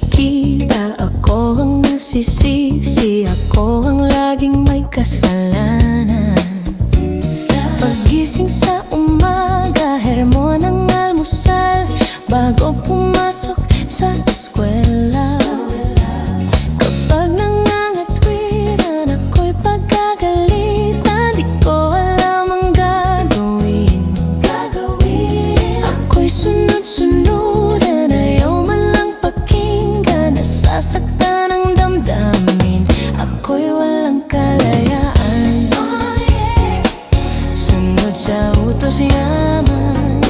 nakikita, ako ang nasisisi, ako ang laging may kasalanan. Paggising sa umaga, hermon ng almusal, bago pumasok sa eskwela. Kapag nangangatwiran, ako'y pagkagalitan, di ko alam ang gagawin. Ako'y sunod-sunuran, ayaw man lang pakinggan, nasasaktan ang damdamin, ako'y walang kalayaan. Sunod sa utos yaman,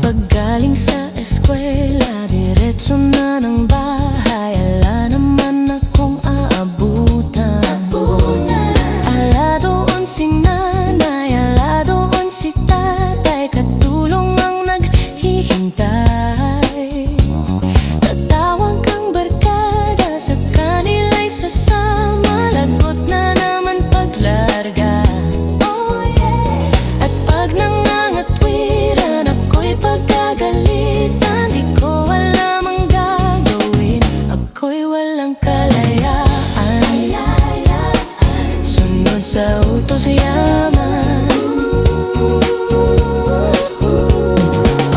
paggaling sa eskwela, diretso na ng bahay, ala naman akong aabutan. Ala doon si nanay, ala doon si tatay, katulong ang naghihintay. Tatawag ang barkada, sa kanila'y sasama, lagot na naman paglarga. At pag nangangatwiran, ako'y pagkagalitan, di ko alam ang gagawin, ako'y walang kalayaan. Sunod sa utos yaman,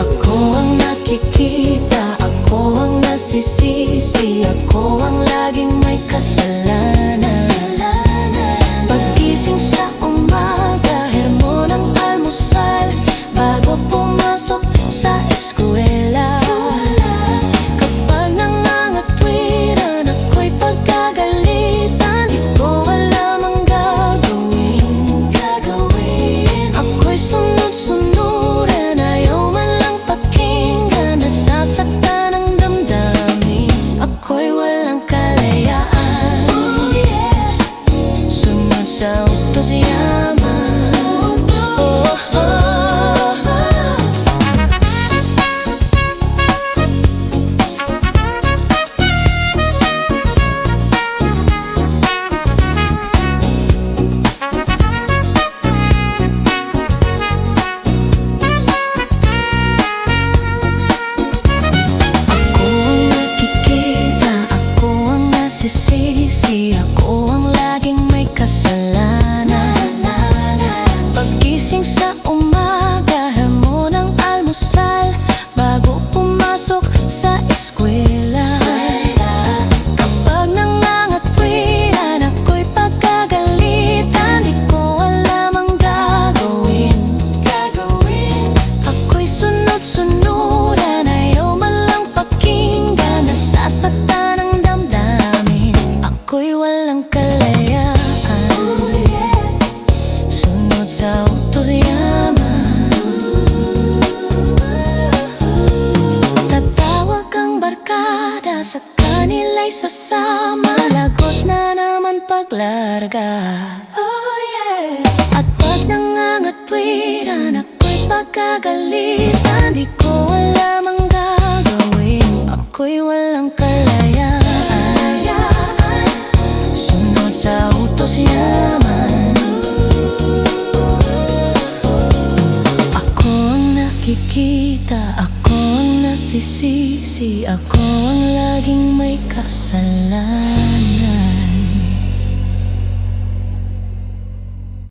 ako ang nakikita, ako ang nasisisi, ako ang laging may kasalanan. Paggising sa umaga, hermon ng almusal, bago pumasok sa eskwela. Kapag nangangatwiran, ako'y pagkagalitan, di ko alam ang gagawin. Ako'y sunod-sunuran, ayaw man lang pakinggan, nasasaktan ang damdamin, ako'y walang kalayaan. Sunod sa utos yaman. Sisi, ako ang laging may kasalanan. Paggising sa umaga, hermon ng almusal, bago pumasok sa eskwela. Kapag nangangatwiran, ako'y pagkagalitan, di ko alam ang gagawin. Ako'y sunod-sunuran, ayaw man lang pakinggan, nasasaktan ang damdamin, ako'y walang kalayaan. Sunod sa utos yaman, tatawag ang barkada, sa kanila'y sasama, lagot na naman paglarga. At pag nangangatwiran, ako'y pagkagalitan, di ko alam ang gagawin, ako'y walang kalayaan. Sunod sa utos yaman, ako ang nakikita, ako ang nasisisi, ako ang laging may kasalanan.